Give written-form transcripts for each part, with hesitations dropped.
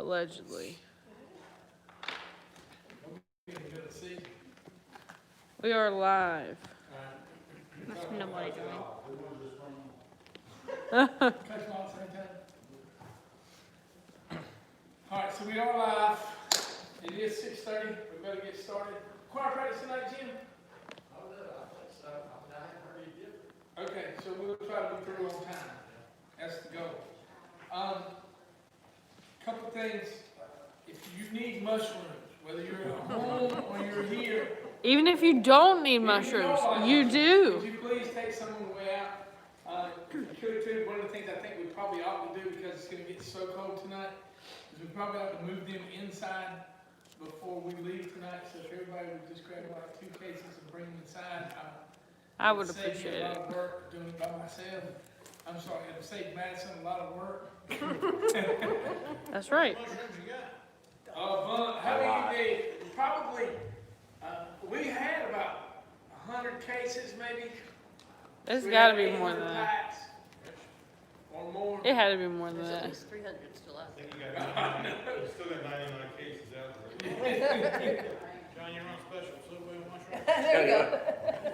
Allegedly. We are live. Must be nobody doing. Alright, so we are live. It is 6:30. We better get started. Choir practice tonight, Jim? Okay, so we'll try to be through on time. That's the goal. Couple things. If you need mushrooms, whether you're at home or you're here, Even if you don't need if mushrooms, don't like you mushrooms, do. would you please take some on the way out? Too, one of the things I think we probably ought to do, because it's going to get so cold tonight, is we probably ought to move them inside before we leave tonight. So if everybody would just grab like 2 cases and bring them inside, I would it'd save me appreciate a lot it. of work doing it by myself. I'm sorry, it'll save Madison a lot of work. That's right. How many did they, probably, we had about 100 cases maybe. It's We gotta had be more 800 than that. packs Or more. It had to be more than There's at that. least 300 still out I there. think you still got 99 cases out there. John, you're on special, so we want There you go.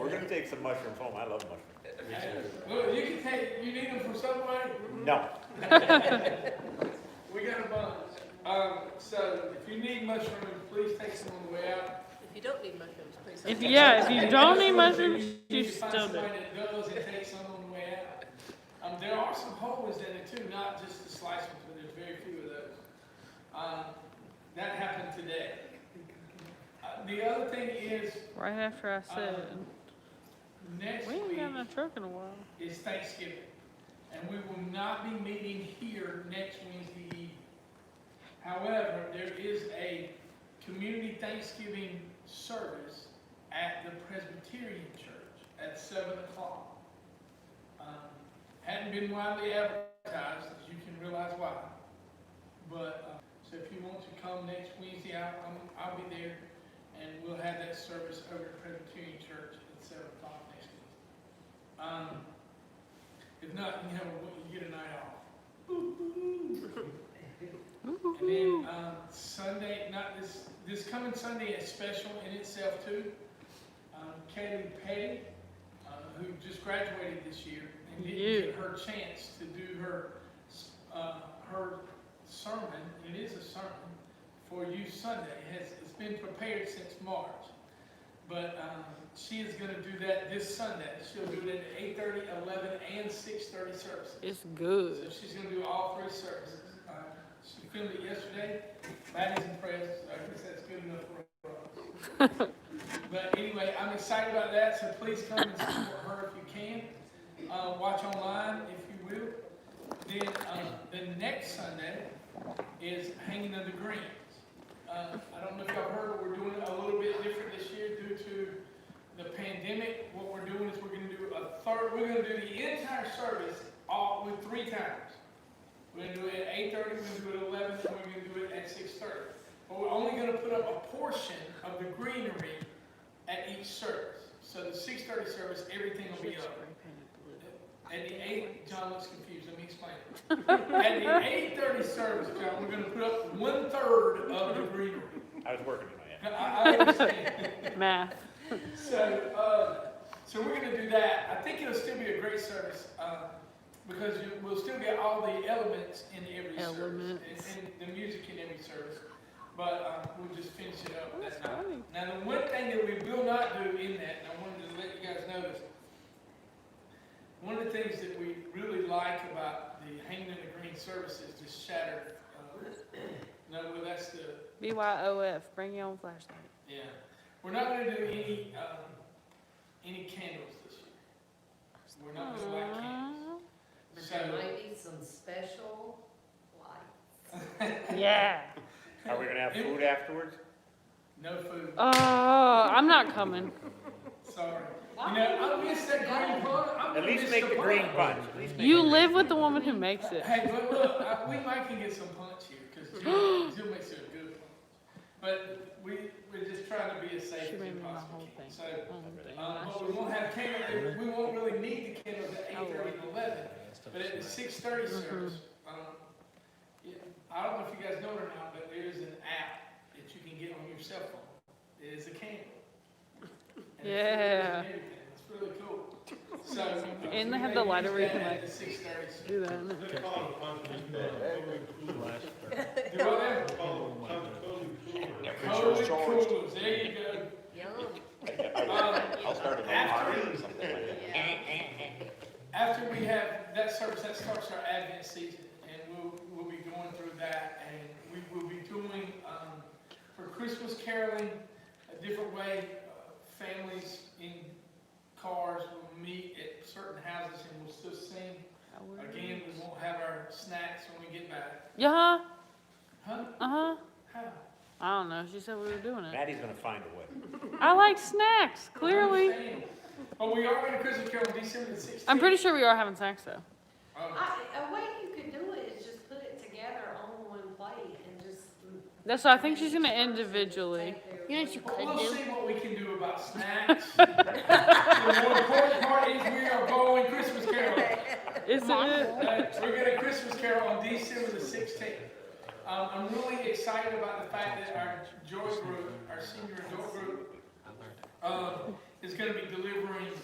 We're gonna take some mushrooms home. I love mushrooms. Well, you need them from somewhere? No. We got a bunch. So if you need mushrooms, please take some on the way out. If you don't need mushrooms, please. If you don't need mushrooms, you need to find still do. somebody that does and take some on the way out. There are some whole ones in it too, not just the slice ones, but there's very few of those. That happened today. The other thing is, Right after I said, next we ain't week got no truck in a while. is Thanksgiving, and we will not be meeting here next Wednesday evening. However, there is a community Thanksgiving service at the Presbyterian Church at 7 o'clock. Hadn't been widely advertised, as you can realize why. But, so if you want to come next Wednesday, I'll be there, and we'll have that service over at Presbyterian Church at 7 o'clock next week. If not, you get a night off. And then Sunday, not this coming Sunday is special in itself too. Kaylee Petty, who just graduated this year and didn't get her chance to do her sermon. It is a sermon for Youth Sunday. It's been prepared since March, but she is going to do that this Sunday. She'll do it at 8:30, 11, and 6:30 services. It's So good. she's going to do all 3 services. She filmed it yesterday. Maddie's impressed. So I guess that's good enough for us. But anyway, I'm excited about that. So please come and support her if you can. Watch online if you will. Then the next Sunday is Hanging of the Greens. I don't know if y'all heard, but we're doing it a little bit different this year due to the pandemic. What we're doing is we're going to do we're going to do the entire service all with 3 times. We're going to do it at 8:30, we're going to do it at 11, and we're going to do it at 6:30. But we're only going to put up a portion of the greenery at each service. So the 6:30 service, everything will be up. At the 8, John looks confused, let me explain it. At the 8:30 service, John, we're going to put up 1/3 of the greenery. I was working in my head. I understand. Math. So we're going to do that. I think it'll still be a great service because we'll still get all the elements in every service and the music in every service. But we'll just finish it up that night. funny. Now, the one thing that we will not do in that, and I wanted to let you guys know this, one of the things that we really like about the Hanging in the Green service is the shattered. No, well, that's the. BYOF. Bring your own flashlight. Yeah, we're not going to do any candles this year. We're not going to light candles. But there might be some special lights. Yeah. Are we gonna have food afterwards? No food. I'm not coming. Sorry. You know, I miss that green punch. At least make the green punch. At least make You the live with the woman who makes it. Hey, but look, we might can get some punch here because Jill makes it a good punch. But we're just trying to be as safe She as we made me my possibly whole can. thing. So, Whole but we won't have candles. We won't really need the candles at 8:30 and 11. But at the 6:30 service, Yeah, I don't know if you guys know it or not, but there is an app that you can get on your cell phone. It is a candle. And it Yeah. filters and everything. It's really cool. So. And they we have may the lighter use where you that can, at like, the 6:30. Do that. in it. They call it punching, Do what now? COVID cooler. COVID coolers, there you go. I'll start it After- or something like that. After we have that service, that starts our Advent season, and we'll be going through that, and we will be doing, for Christmas caroling, a different way. Families in cars will meet at certain houses and we'll still sing. Again, we won't have our snacks when we get back. Yeah. Huh? Uh-huh. How? I don't know. She said we were doing it. Maddie's gonna find a way. I like snacks, clearly. But we are going to Christmas carol on December the 16th. I'm pretty sure we are having snacks, though. A way you could do it is just put it together on one plate and just. That's what I think she's gonna individually. You know what you Well, we'll see what we can do about snacks. The more important part is we are going Christmas carol. Is it? We're going to Christmas carol on December the 16th. I'm really excited about the fact that our Joy group, our senior adult group, is going to be delivering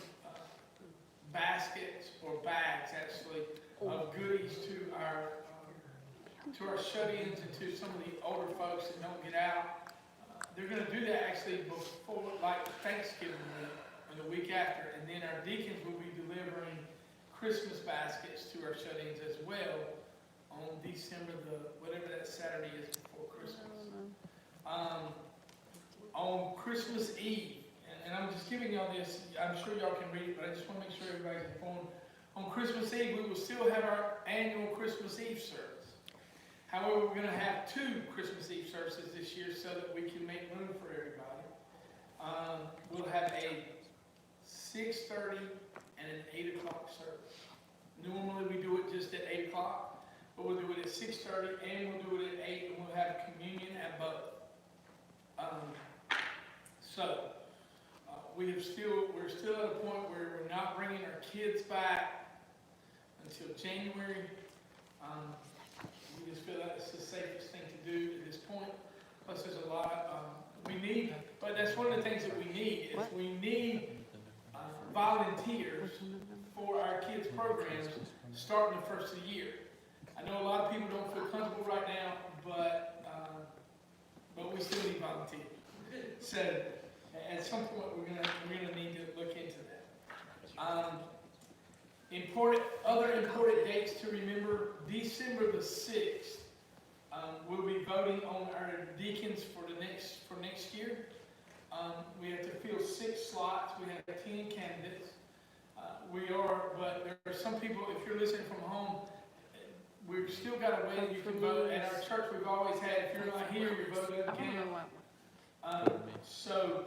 baskets or bags, actually, of goodies to our shut-ins and to some of the older folks that don't get out. They're going to do that actually before, like Thanksgiving week, or the week after, and then our deacons will be delivering Christmas baskets to our shut-ins as well on December whatever that Saturday is before Christmas. On Christmas Eve, and I'm just giving y'all this, I'm sure y'all can read it, but I just want to make sure everybody's informed. On Christmas Eve, we will still have our annual Christmas Eve service. However, we're going to have 2 Christmas Eve services this year so that we can make room for everybody. We'll have a 6:30 and an 8 o'clock service. Normally we do it just at 8 o'clock, but we'll do it at 6:30 and we'll do it at 8, and we'll have communion at both. We're still at a point where we're not bringing our kids back until January. We just feel like it's the safest thing to do at this point. Plus, there's a lot we need, but that's one of the things that we need is we need volunteers for our kids' programs starting the first of the year. I know a lot of people don't feel comfortable right now, but we still need volunteers. So at some point, we're gonna need to look into that. Other important dates to remember: December the 6th, we'll be voting on our deacons for next year. We have to fill 6 slots. We have 10 candidates. But there are some people. If you're listening from home, we've still got a way you can vote. At our church, we've always had. If you're not here, your vote doesn't I don't know count. what. So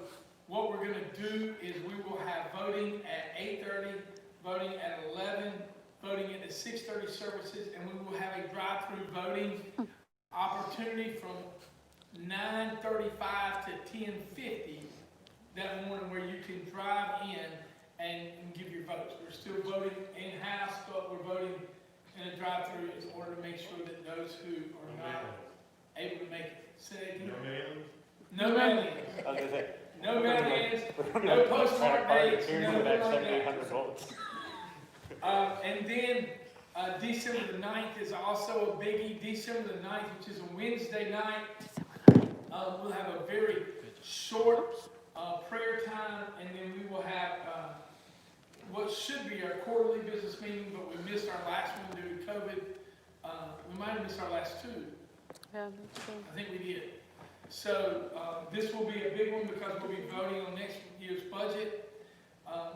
what we're going to do is we will have voting at 8:30, voting at 11, voting at the 6:30 services, and we will have a drive-through voting opportunity from 9:35 to 10:50 that morning, where you can drive in and give your votes. We're still voting in-house, but we're voting in a drive-through in order to make sure that those who are not able to make it. Say it again. No mail-ins. I was gonna say. No mail-ins, we're no gonna postmark try to dates, here's no about like 7,800 that. votes. And then, December the 9th is also a biggie. December the 9th, which is a Wednesday night, we'll have a very short, prayer time, and then we will have, what should be our quarterly business meeting, but we missed our last one due to COVID. We might have missed our last 2. Yeah, that's good. I think we did. So this will be a big one because we'll be voting on next year's budget.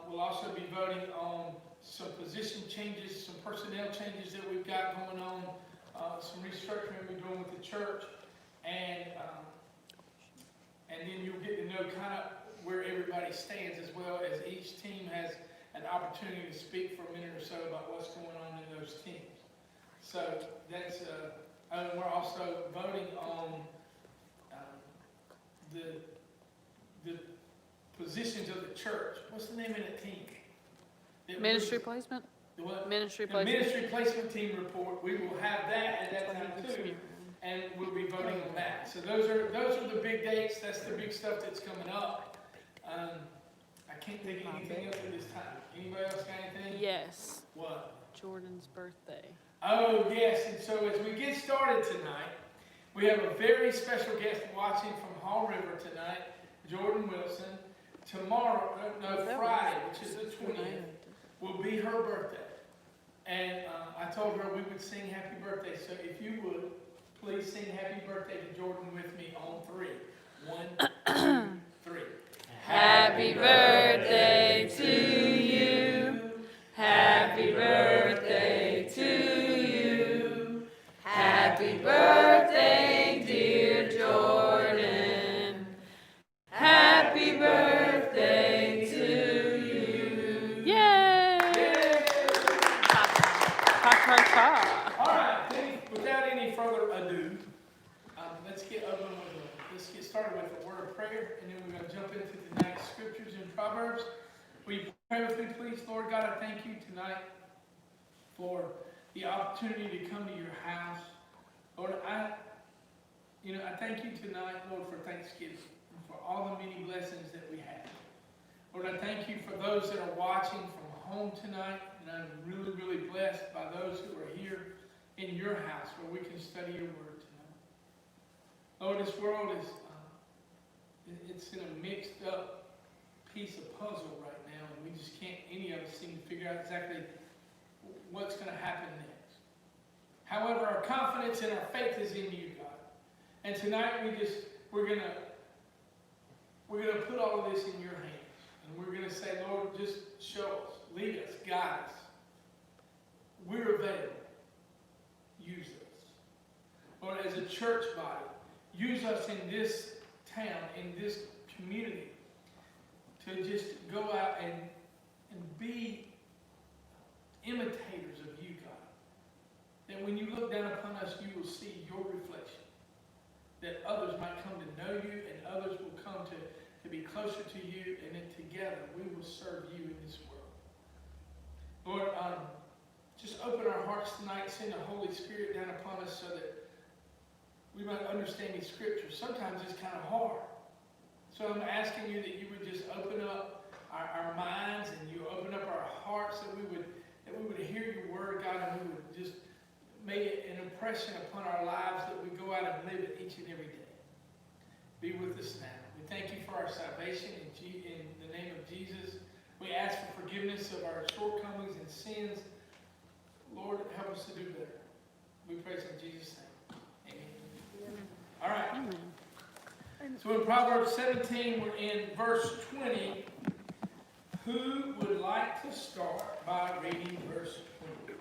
We'll also be voting on some position changes, some personnel changes that we've got going on, some restructuring we're doing with the church, and then you'll get to know kind of where everybody stands, as well as each team has an opportunity to speak for a minute or so about what's going on in those teams. So that's, and we're also voting on the positions of the church. What's the name of that team? Ministry placement? The what? Ministry The placement. ministry placement team report, we will have that at that time too, and we'll be voting on that. So those are the big dates, that's the big stuff that's coming up. I can't think of anything else at this time. Anybody else got anything? Yes, What? Jordan's birthday. Oh, yes, and so as we get started tonight, we have a very special guest watching from Hall River tonight, Jordan Wilson. Tomorrow, Friday, which is the 20th, will be her birthday. And I told her we would sing happy birthday, so if you would, please sing happy birthday to Jordan with me on 3. 1, 2, 3. Happy birthday to you. Happy birthday to you. Happy birthday, dear Jordan. Happy birthday to you. Yay! Ha. All right, without any further ado, let's get started with a word of prayer, and then we're going to jump into tonight's scriptures and Proverbs. Will you pray with me, please? Lord God, I thank you tonight for the opportunity to come to your house. Lord, I thank you tonight, Lord, for Thanksgiving and for all the many blessings that we have. Lord, I thank you for those that are watching from home tonight, and I'm really, really blessed by those who are here in your house where we can study your word tonight. Lord, this world is it's in a mixed up piece of puzzle right now, and we just can't, any of us seem to figure out exactly what's going to happen next. However, our confidence and our faith is in you, God. And tonight we're going to put all of this in your hands. And we're going to say, Lord, just show us, lead us, guide us. We're available. Use us. Lord, as a church body, use us in this town, in this community, to just go out and be imitators of you, God. That when you look down upon us, you will see your reflection. That others might come to know you, and others will come to be closer to you, and then together we will serve you in this world. Lord, just open our hearts tonight, send the Holy Spirit down upon us so that we might understand these scriptures. Sometimes it's kind of hard. So I'm asking you that you would just open up our minds, and you open up our hearts, that we would hear your word, God, and we would just make it an impression upon our lives, that we go out and live it each and every day. Be with us now. We thank you for our salvation in the name of Jesus. We ask for forgiveness of our shortcomings and sins. Lord, help us to do better. We praise in Jesus' name. Amen. All right. So in Proverbs 17, we're in verse 20. Who would like to start by reading verse 20?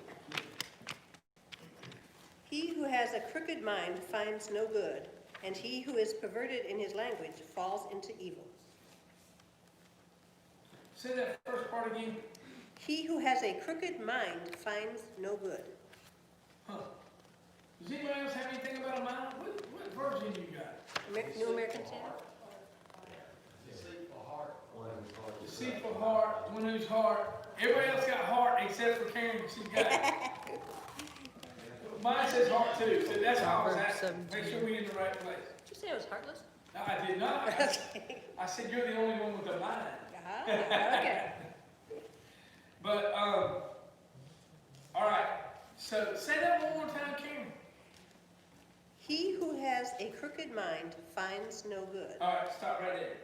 He who has a crooked mind finds no good, and he who is perverted in his language falls into evil. Say that first part again. He who has a crooked mind finds no good. Huh. Does anybody else have anything about a mind? What version you got? New American Standard? Deceitful heart, one whose heart. Everybody else got heart except for Karen. She's got it. Mine says heart too, so that's how I was asking. Make sure we're in the right place. Did you say it was heartless? No, I did not. I said you're the only one with a mind. Okay. But, all right. So say that one more time, Karen. He who has a crooked mind finds no good. All right, stop right there.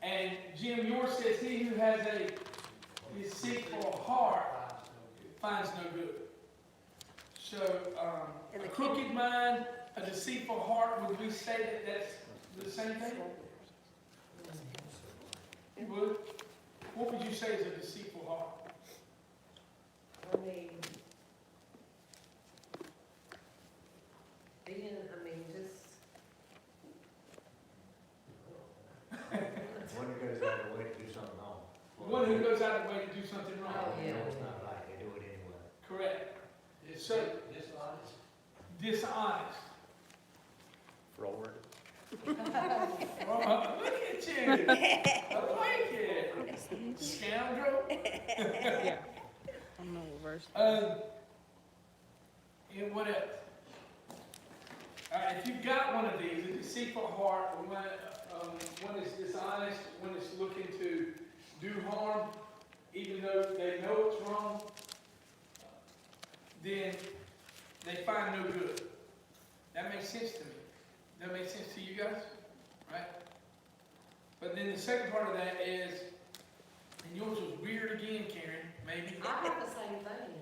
And Jim, yours says he who has a deceitful heart finds no good. So, a crooked mind, a deceitful heart, would we say that that's the same thing? You would? What would you say is a deceitful heart? One who goes out of the way to do something wrong. One who goes out of the way to do something wrong. You know it's not right, they do it anyway. Correct. So, dishonest. Forward. Look at you. I like it. Scoundrel. Yeah. I don't know what yours. And what else? If you've got one of these, a deceitful heart, one is dishonest, one is looking to do harm, even though they know it's wrong, then they find no good. That makes sense to me. That makes sense to you guys? Right? But then the second part of that is, and yours was weird again, Karen, maybe. I have the same thing.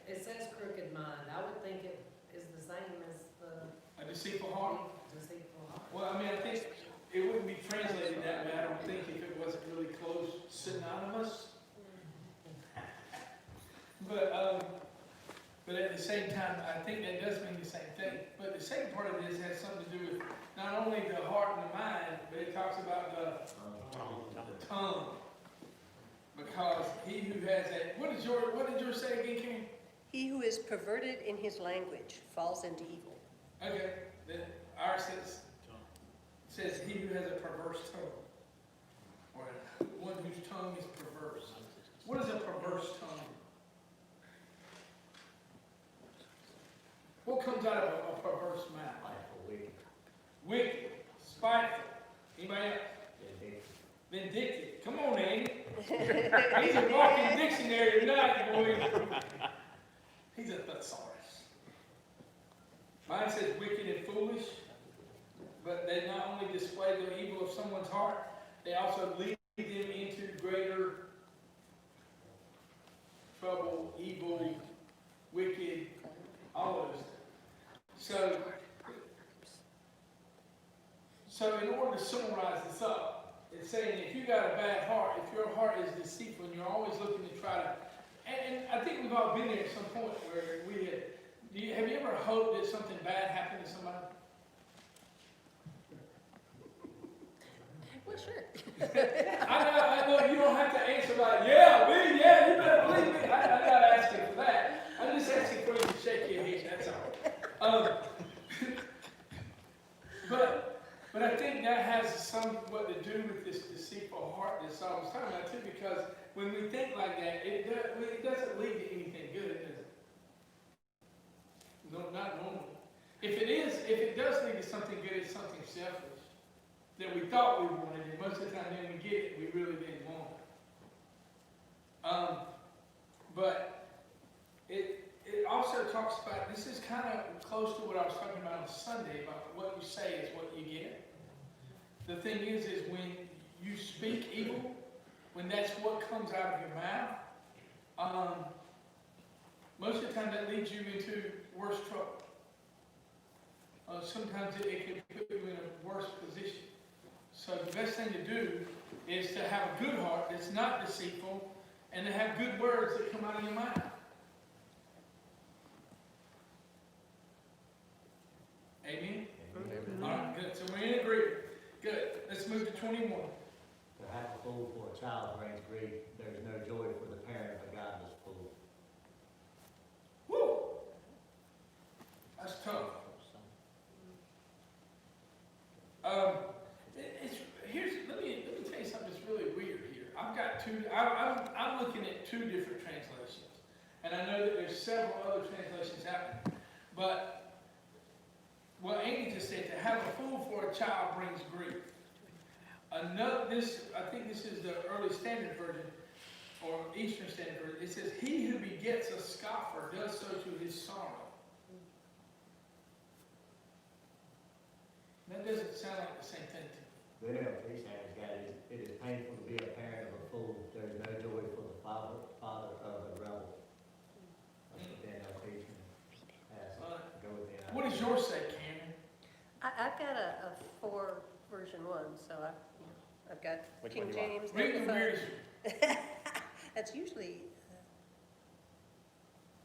It says crooked mind. I would think it is the same as the A deceitful heart. deceitful heart. Well, I mean, I think it wouldn't be translated that way, I don't think, if it wasn't really close synonymous. But at the same time, I think that does mean the same thing. But the second part of this has something to do with not only the heart and the mind, but it talks about the tongue. Because he who has a, what did yours say again, Karen? He who is perverted in his language falls into evil. Okay, then ours says he who has a perverse tongue, or one whose tongue is perverse. What is a perverse tongue? What comes out of a perverse mouth? Wicked, spiteful. Anybody else? Vindictive. Come on, Andy. He's a walking dictionary tonight, boy. He's a thesaurus. Mine says wicked and foolish, but they not only display the evil of someone's heart, they also lead them into greater trouble, evil, wicked, all of those things. So in order to summarize this up, it's saying if you got a bad heart, if your heart is deceitful and you're always looking to try to, and I think we've all been there at some point where have you ever hoped that something bad happened to somebody? Well, sure. I know, you don't have to answer like, yeah, me, yeah, you better believe me. I'm not asking for that. I'm just asking for you to shake your head, that's all. But I think that has somewhat to do with this deceitful heart that Saul was talking about too, because when we think like that, it doesn't lead to anything good, does it? No, not normally. If it does lead to something good, it's something selfish that we thought we wanted, and most of the time when we get it, we really didn't want it. But it also talks about, this is kind of close to what I was talking about on Sunday, about what you say is what you get. The thing is when you speak evil, when that's what comes out of your mouth, most of the time that leads you into worse trouble. Sometimes it can put you in a worse position. So the best thing to do is to have a good heart that's not deceitful, and to have good words that come out of your mouth. Amen? All right, good. So we're in agreement. Good. Let's move to 21. To have a fool for a child brings grief. There is no joy for the parent of a godless fool. Woo! That's tough. Let me tell you something that's really weird here. I've got I'm looking at two different translations, and I know that there's several other translations out there. But what Amy just said, to have a fool for a child brings grief. I think this is the early standard version, or Eastern Standard Version. It says, "He who begets a scoffer does so to his sorrow." That doesn't sound like the same thing to me. The NLT standards got it. It is painful to be a parent of a fool. There is no joy for the father of a rebel. That's what the NLT has. Go with the NLT. What does yours say, Cameron? I've got a 4 version 1, so I've got Which King one do you want? James. Read the Amplified. weirdest. That's usually,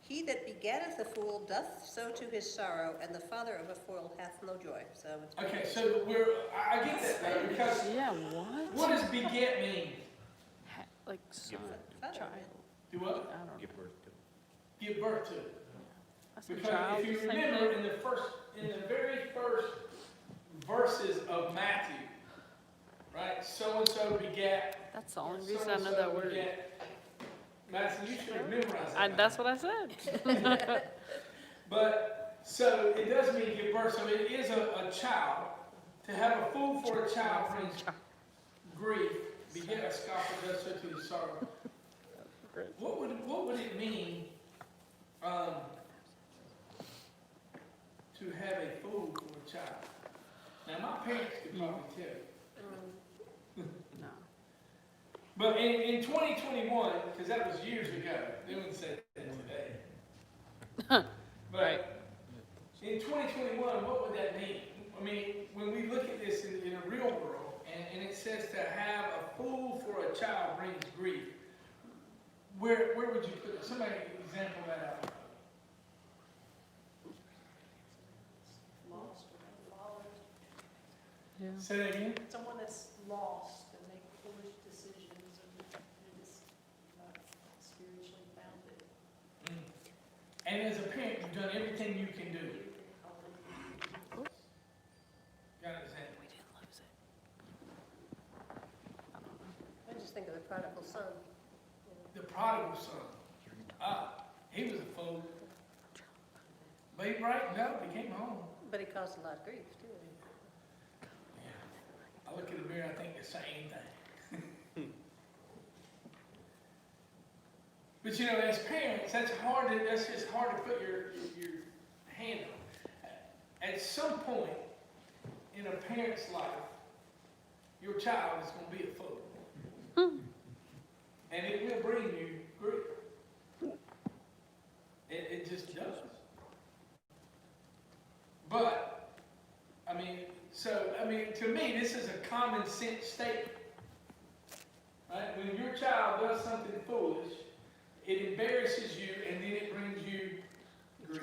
he that begetteth a fool doth so to his sorrow, and the father of a fool hath no joy. So it's Okay, so I get that though, because Yeah, what? what does beget mean? Like son, father. child. Do what? I don't know. Give birth to. Give birth to. That's a Because child. if you same remember thing. in the very first verses of Matthew, right? So and so begat. That's the only reason I know so-and-so that word. begat. Madison, you should have memorized that. That's what I said. But, so it does mean give birth, so it is a child. To have a fool for a child brings grief. Beget a scoffer does so to his sorrow. What would it mean to have a fool for a child? Now, my parents could probably tell you. No. But in 2021, because that was years ago, they wouldn't say that today. But in 2021, what would that mean? I mean, when we look at this in a real world, and it says to have a fool for a child brings grief, where would you put it? Somebody example that out. Lost or father. Yeah. Say that again? Someone that's lost and make foolish decisions and is not spiritually founded. And as a parent, you've done everything you can do. Got an example? We didn't lose it. I just think of the prodigal son. The prodigal son. He was a fool. But he brightened up, he came home. But he caused a lot of grief, too. Yeah. I look in the mirror, I think the same thing. But you know, as parents, that's just hard to put your hand on. At some point in a parent's life, your child is going to be a fool. And it will bring you grief. It just does. But, to me, this is a common sense statement. Right? When your child does something foolish, it embarrasses you, and then it brings you grief.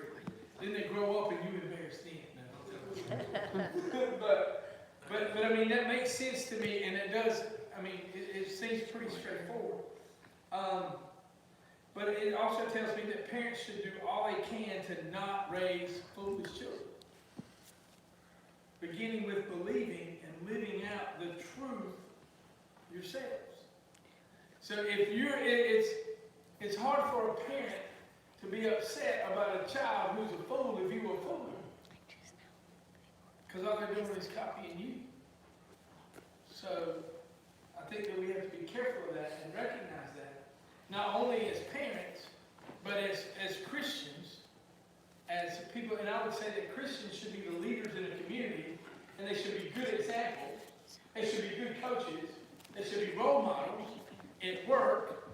Then they grow up and you embarrass them. But I mean, that makes sense to me, and it does, it seems pretty straightforward. But it also tells me that parents should do all they can to not raise foolish children. Beginning with believing and living out the truth yourselves. So it's hard for a parent to be upset about a child who's a fool if you were a fool. Because all they're doing is copying you. So I think that we have to be careful of that and recognize that. Not only as parents, but as Christians, as people, and I would say that Christians should be the leaders in a community, and they should be good examples. They should be good coaches. They should be role models at work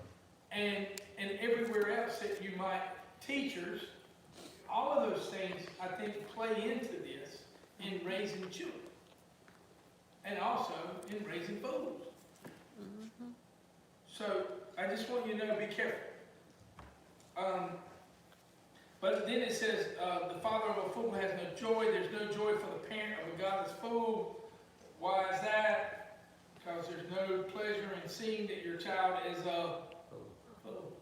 and everywhere else that you might, teachers. All of those things, I think, play into this in raising children. And also in raising fools. Mm-hmm. So I just want you to know, be careful. But then it says, the father of a fool has no joy. There's no joy for the parent of a godless fool. Why is that? Because there's no pleasure in seeing that your child is a fool.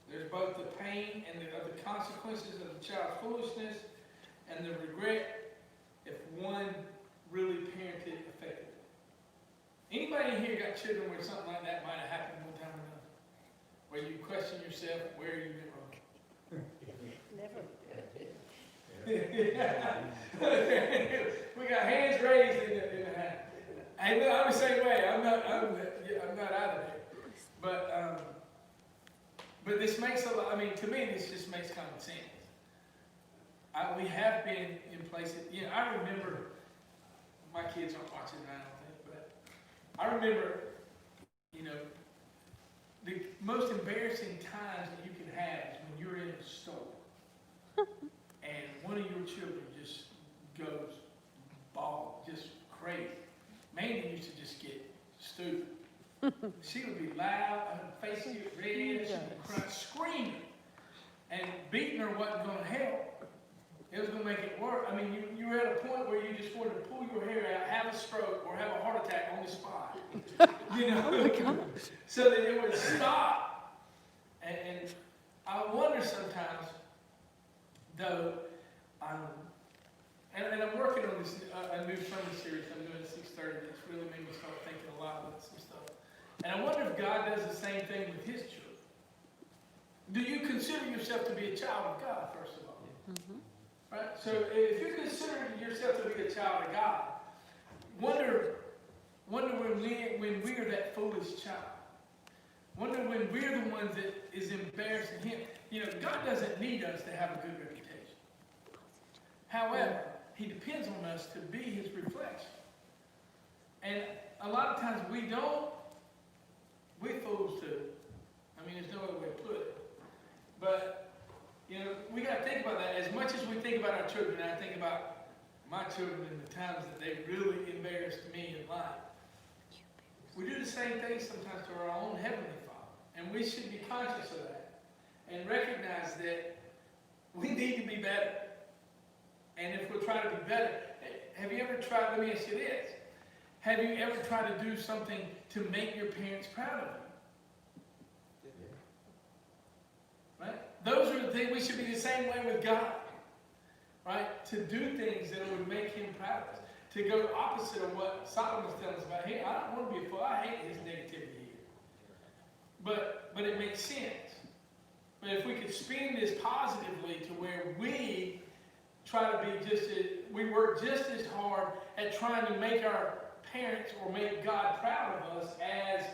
There's both the pain and the consequences of the child's foolishness and the regret if one really parented effectively. Anybody in here got children where something like that might have happened one time or another? Where you question yourself where you went wrong? Never. We got hands raised in the house. Hey, look, I'm the same way. I'm not out of there. But this makes a lot. To me, this just makes common sense. We have been in places. I remember. My kids aren't watching, I don't think, but I remember. The most embarrassing times that you can have is when you're in a store and one of your children just goes bald, just crazy. Mandy used to just get stupid. She would be loud, her face would get red, she would cry, screaming. And beating her wasn't going to help. It was going to make it worse. You were at a point where you just wanted to pull your hair out, have a stroke, or have a heart attack on the spot. Oh my God. So that it would stop. And I wonder sometimes, though, and I'm working on this a new sermon series I'm doing at 6:30 that's really made me start thinking a lot about some stuff. And I wonder if God does the same thing with his children. Do you consider yourself to be a child of God, first of all? Right? So if you consider yourself to be a child of God, wonder when we're that foolish child. Wonder when we're the ones that is embarrassing him. You know, God doesn't need us to have a good reputation. However, he depends on us to be his reflection. And a lot of times we're fools too. I mean, there's no other way to put it. But, you know, we got to think about that. As much as we think about our children, and I think about my children and the times that they really embarrassed me in life. We do the same thing sometimes to our own Heavenly Father. And we should be conscious of that. And recognize that we need to be better. And if we're trying to be better, have you ever tried, let me ask you this. Have you ever tried to do something to make your parents proud of you? Right? Those are the things, we should be the same way with God. Right? To do things that would make him proud of us. To go opposite of what Solomon's telling us about. Hey, I don't want to be a fool. I hate his negativity here. But it makes sense. But if we could spin this positively to where we try to be we work just as hard at trying to make our parents or make God proud of us as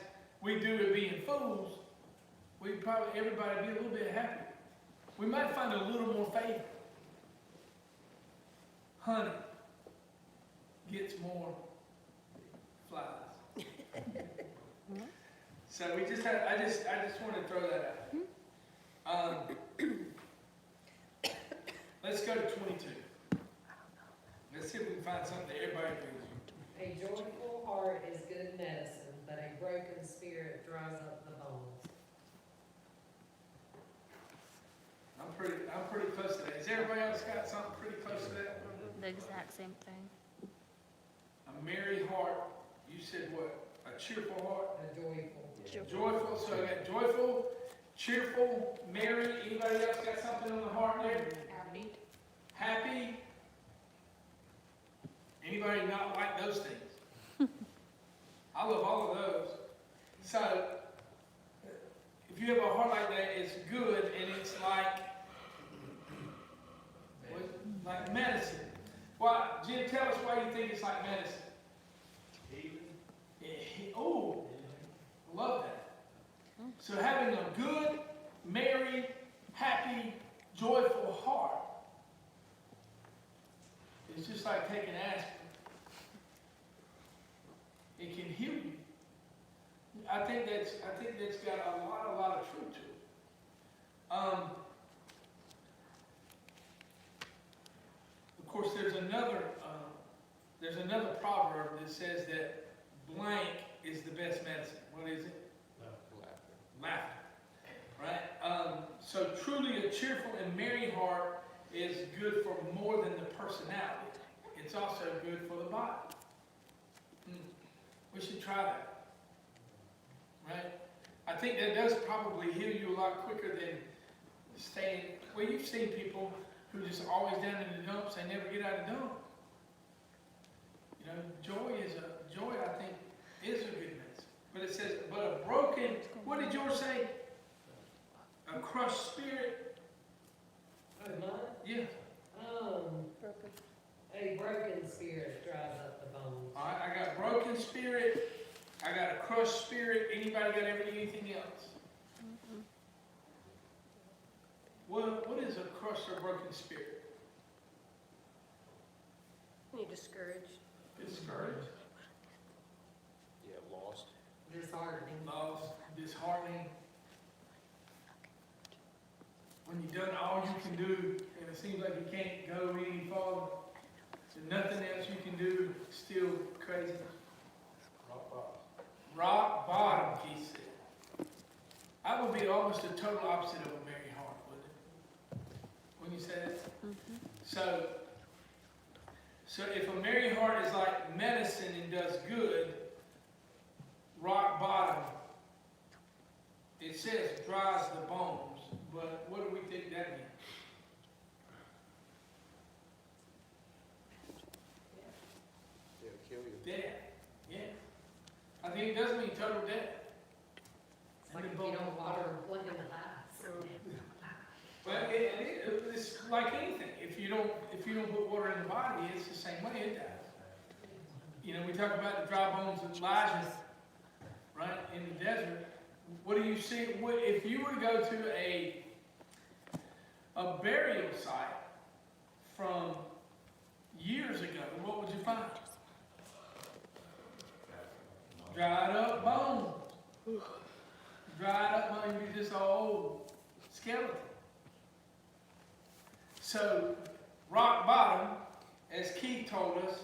we do at being fools, we'd probably, everybody be a little bit happier. We might find a little more favor. Honey gets more flies. So we just had, I just wanted to throw that out. Let's go to 22. Let's see if we can find something that everybody agrees with. A joyful heart is good medicine, but a broken spirit dries up the bones. I'm pretty close to that. Has everybody else got something pretty close to that? The exact same thing. A merry heart. You said what? A cheerful heart? A joyful. Joyful. So I got joyful, cheerful, merry. Anybody else got something on the heart there? Happy. Happy. Anybody not like those things? I love all of those. So, if you have a heart like that, it's good, and it's like medicine. Why, Jim, tell us why you think it's like medicine. Oh, love that. So having a good, merry, happy, joyful heart is just like taking aspirin. It can heal you. I think that's got a lot of truth to it. Of course, there's another proverb that says that blank is the best medicine. What is it? Laughter. Right? So truly a cheerful and merry heart is good for more than the personality. It's also good for the body. We should try that. Right? I think that does probably heal you a lot quicker than staying. Well, you've seen people who just always down in the dumps, they never get out of the dump. You know, joy I think is a good medicine. But it says, but a broken, what did yours say? A crushed spirit? Oh, mine? Yeah. A broken spirit dries up the bones. All right, I got broken spirit. I got a crushed spirit. Anybody got anything else? What is a crushed or broken spirit? You're discouraged. Discouraged, Yeah, lost. Disheartening. lost, disheartening. When you've done all you can do, and it seems like you can't go any farther, and nothing else you can do, still crazy. Rock bottom, he said. I would be almost the total opposite of a merry heart, wouldn't it? When you say that? So if a merry heart is like medicine and does good, rock bottom, it says dries the bones, but what do we think that means? It'll kill you. Death. Yeah. I think it does mean total death. if you don't put water in the body, it's the same way it dies. You know, we talk about the dry bones of Elijah, right, in the desert. What do you see? If you were to go to a burial site from years ago, what would you find? Dried up bones. Dried up bones, you're just an old skeleton. So, rock bottom, as Keith told us,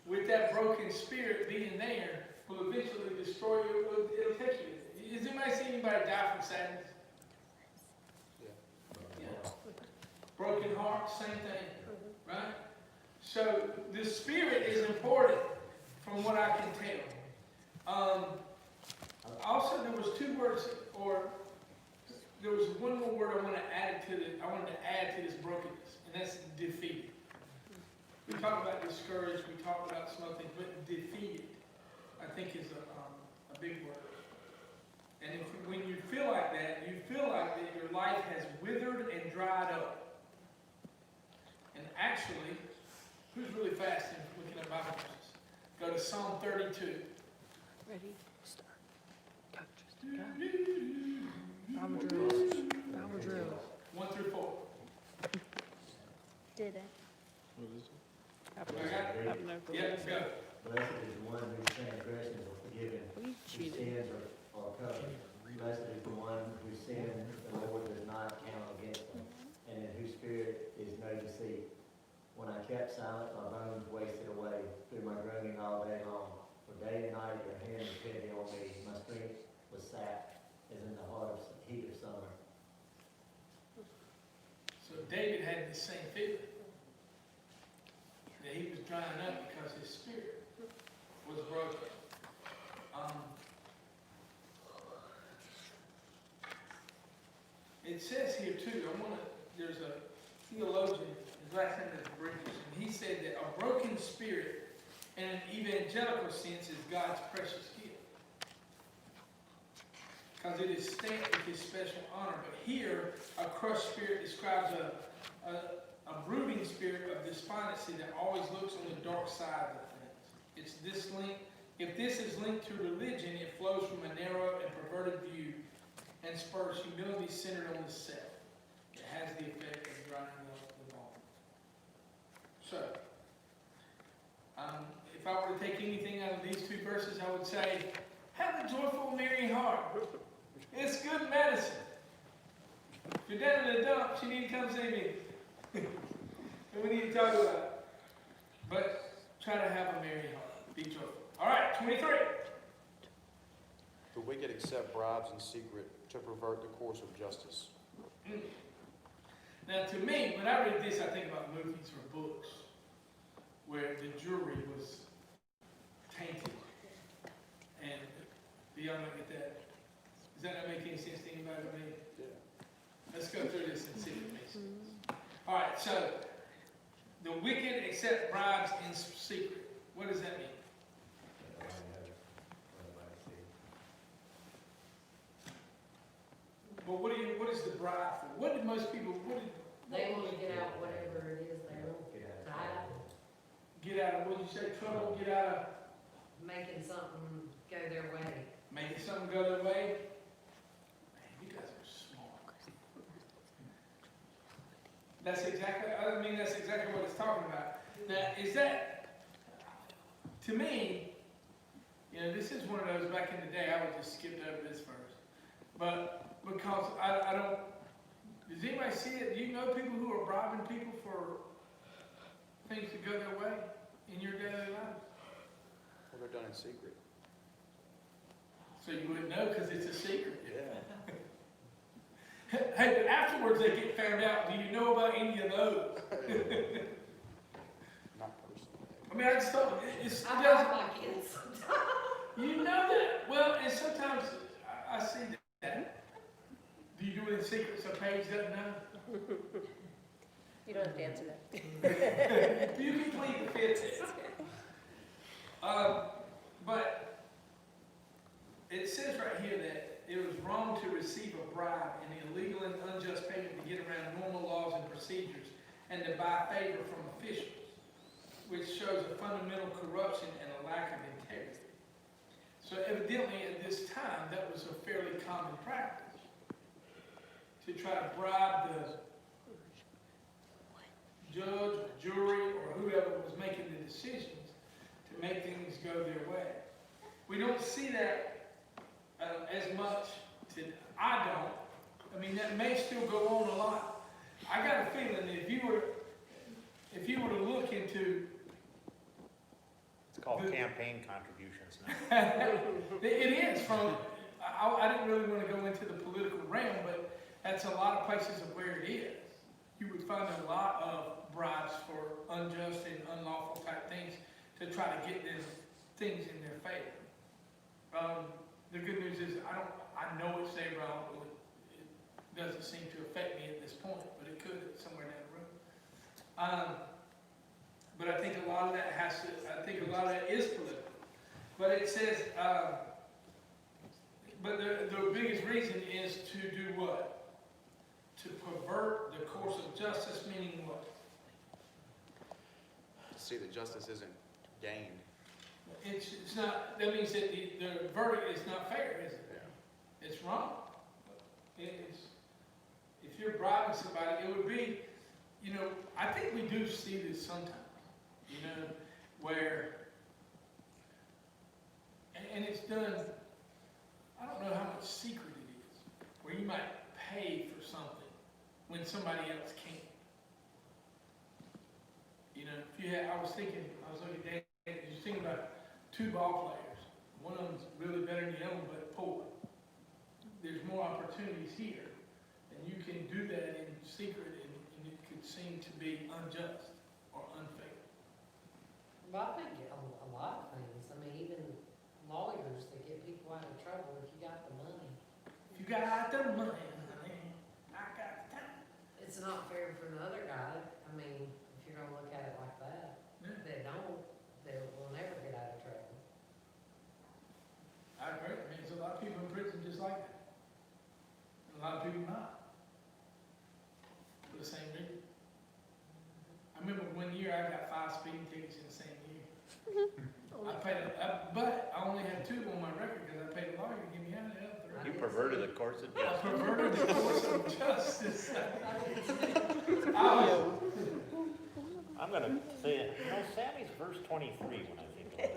with that broken spirit being there, will eventually destroy you. It'll take you. Has anybody seen anybody die from sadness? Yeah. Broken heart, same thing, right? So the spirit is important, from what I can tell. Also, there was two words, or there was one more word I wanted to add to this brokenness, and that's defeated. We talk about discouraged, we talk about some other things, but defeated, I think, is a big word. And when you feel like that, you feel like that your life has withered and dried up. And actually, who's really fast in looking at Bible verses? Go to Psalm 32. Ready? Start. Coaches. Go. Bible drills. Bible drills. 1 through 4. Did it? Have I got it? no clue. Yeah, go. Blessed is the one whose transgressions are forgiven, We whose cheated. sins are covered. Blessed is the one whose sin the Lord does not count against them, and in whose spirit is no deceit. When I kept silent, my bones wasted away through my groaning all day long. For day and night your hand was heavy on me. My strength was sapped as in the heat of summer. So David had the same feeling. That he was drying up because his spirit was broken. It says here too, there's a theologian, his last name is Bridges, and he said that a broken spirit in an evangelical sense is God's precious gift. Because it is stamped with his special honor. But here, a crushed spirit describes a brooding spirit of despondency that always looks on the dark side of things. It's this link. If this is linked to religion, it flows from a narrow and perverted view and spurs humility centered on the self. It has the effect of drying up the bone. So, if I were to take anything out of these two verses, I would say, have a joyful, merry heart. It's good medicine. If you're down in the dumps, you need to come see me. And we need to talk about it. But try to have a merry heart. Be joyful. All right, 23. The wicked accept bribes in secret to pervert the course of justice. Now, to me, when I read this, I think about movies or books where the jury was tainted. And beyond look at that. Does that not make any sense to anybody but me? Yeah. Let's go through this and see if it makes sense. All right, so the wicked accept bribes in secret. What does that mean? But what is the bribe for? What did most people, They want to get out whatever it is they want to have, get out of, what did you say, trouble, get out of making something go their way. making something go their way? Man, you guys are smart. That's exactly what it's talking about. Now, is that, to me, this is one of those back in the day, I would just skip over this first. But because I don't, does anybody see it? Do you know people who are bribing people for things to go their way in your daily lives? Well, they're done in secret. So you wouldn't know because it's a secret. Yeah. Hey, but afterwards they get found out. Do you know about any of those? Not personally. I mean, I just thought it I doesn't. bribe my kids sometimes. You know that. Well, and sometimes I see that. Do you do it in secret so Paige doesn't know? You don't have to answer that. You can plead the fifth. But it says right here that it was wrong to receive a bribe and illegal and unjust payment to get around normal laws and procedures and to buy favor from officials, which shows a fundamental corruption and a lack of integrity. So evidently at this time, that was a fairly common practice, to try to bribe the judge, or jury, or whoever was making the decisions to make things go their way. We don't see that as much I don't. I mean, that may still go on a lot. I got a feeling that if you were to look into It's called campaign contributions now. it is from, I didn't really want to go into the political realm, but that's a lot of places of where it is. You would find a lot of bribes for unjust and unlawful type things to try to get them things in their favor. The good news is I know it's there, but it doesn't seem to affect me at this point, but it could somewhere down the road. But I think a lot of that is political. But it says, but the biggest reason is to do what? To pervert the course of justice, meaning what? To see that justice isn't gained. It's not, that means that the verdict is not fair, is it? Yeah. It's wrong. It's, if you're bribing somebody, it would be, I think we do see this sometimes, where, and it's done, I don't know how much secret it is, where you might pay for something when somebody else can't. I was looking at that, you think about two ball players. One of them's really better than the other, but poor. There's more opportunities here, and you can do that in secret, and it could seem to be unjust or unfair. Well, I think a lot of things, I mean, even lawyers that get people out of trouble, if you got the money, If you got the money, honey, I got the time. it's not fair for the other guy. I mean, if you're gonna look at it like that, Yeah, they will never get out of trouble. I agree. I mean, there's a lot of people in prison just like that. And a lot of people not. For the same reason. I remember one year I got 5 speeding tickets in the same year. But I only had 2 on my record because I paid a lawyer to get me out of the other 3. You perverted the course of I justice. perverted the course of justice. I'm gonna say, Sammy's verse 23 when I think about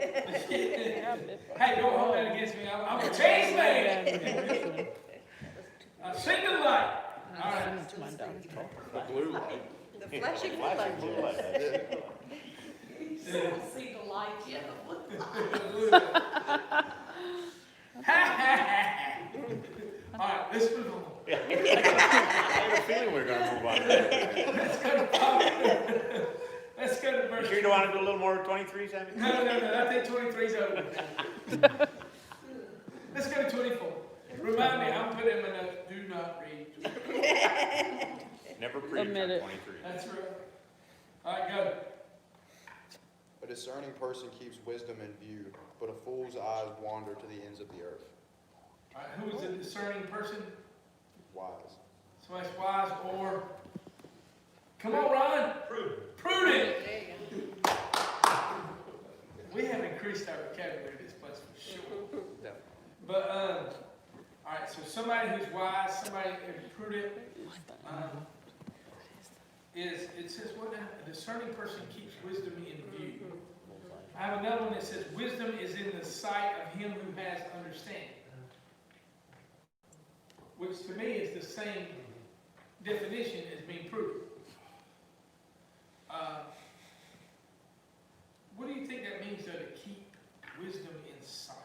it. Hey, don't hold that against me. I'm a changed man. I sing the light. All right. The blue light. The flashing Flashing light. blue light, that's it. Don't see the light yet. All right, let's move on. I had a feeling we were gonna move on. Let's go to verse. You sure you don't wanna do a little more 23, Sammy? No, I think 23's over. Let's go to 24. Remind me, I'm putting in my notes, do not read. Never preach on Admit it. 23. That's right. All right, go. A discerning person keeps wisdom in view, but a fool's eyes wander to the ends of the earth. All right, who is a discerning person? Wise. Somebody's wise or, come on, Ron. Prudent. We have increased our vocabulary in this place for sure. Definitely. But, all right, so somebody who's wise, somebody who's prudent, it says what now? A discerning person keeps wisdom in view. I have another one that says wisdom is in the sight of him who has understanding. Which to me is the same definition as being prudent. What do you think that means though, to keep wisdom in sight?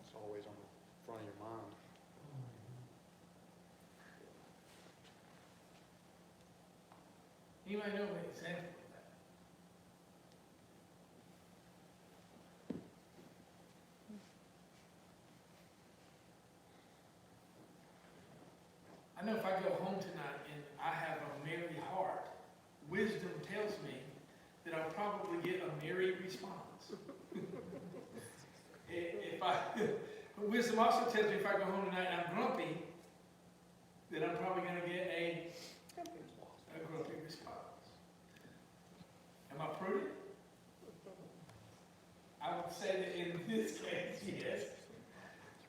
It's always on the front of your mind. Anybody know an example of that? I know if I go home tonight and I have a merry heart, wisdom tells me that I'll probably get a merry response. Wisdom also tells me if I go home tonight and I'm grumpy, then I'm probably gonna get a grumpy response. Am I prudent? I would say that in this case, yes.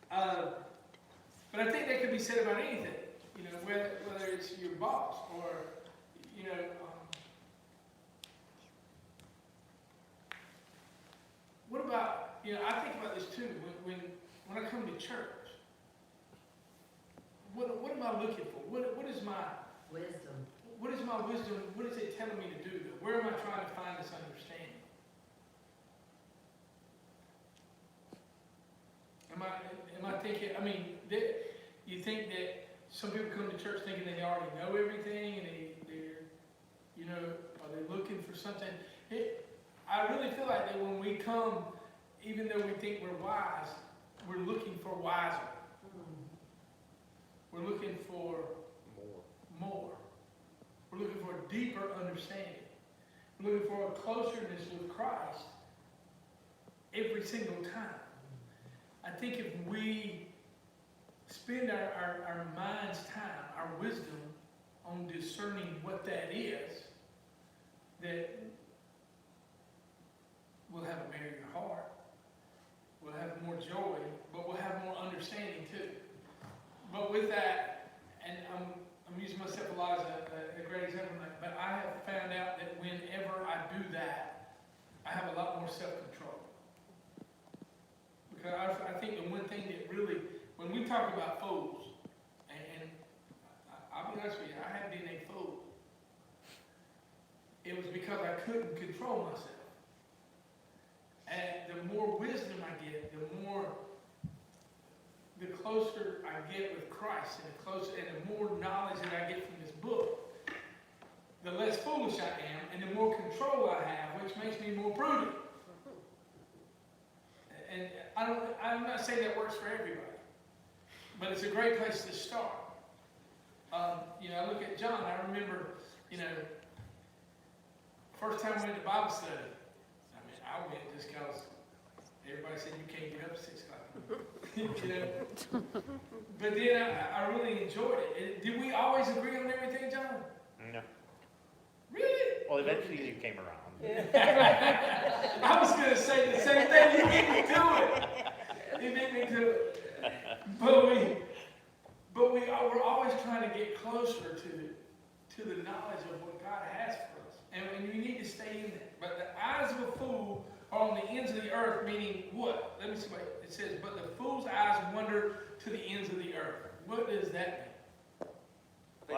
But I think that could be said about anything, you know, whether it's your boss or, you know, what about, you know, I think about this too, when I come to church, what am I looking for? What is my Wisdom. What is my wisdom? What is it telling me to do? Where am I trying to find this understanding? Am I thinking, I mean, you think that some people come to church thinking they already know everything and they're, you know, are they looking for something? I really feel like that when we come, even though we think we're wise, we're looking for wiser. We're looking for more. We're looking for a deeper understanding. We're looking for a closeness with Christ every single time. I think if we spend our mind's time, our wisdom, on discerning what that is, that we'll have a merrier heart, we'll have more joy, but we'll have more understanding too. But with that, and I'm using myself a lot as a great example, but I have found out that whenever I do that, I have a lot more self-control. Because I think the one thing that really, when we talk about fools, and I'll be honest with you, I have been a fool. It was because I couldn't control myself. And the more wisdom I get, the closer I get with Christ, and the more knowledge that I get from this book, the less foolish I am, and the more control I have, which makes me more prudent. And I'm not saying that works for everybody, but it's a great place to start. You know, I look at John, I remember, you know, first time I went to Bible study, I mean, I went just because everybody said you can't get up at 6 o'clock. You know? But then I really enjoyed it. Did we always agree on everything, John? No. Really? Well, eventually you came around. I was going to say the same thing. You beat me to it. You beat me to it. But we're always trying to get closer to the knowledge of what God has for us. And we need to stay in that. But the eyes of a fool are on the ends of the earth, meaning what? Let me see what it says. But the fool's eyes wander to the ends of the earth. What does that mean?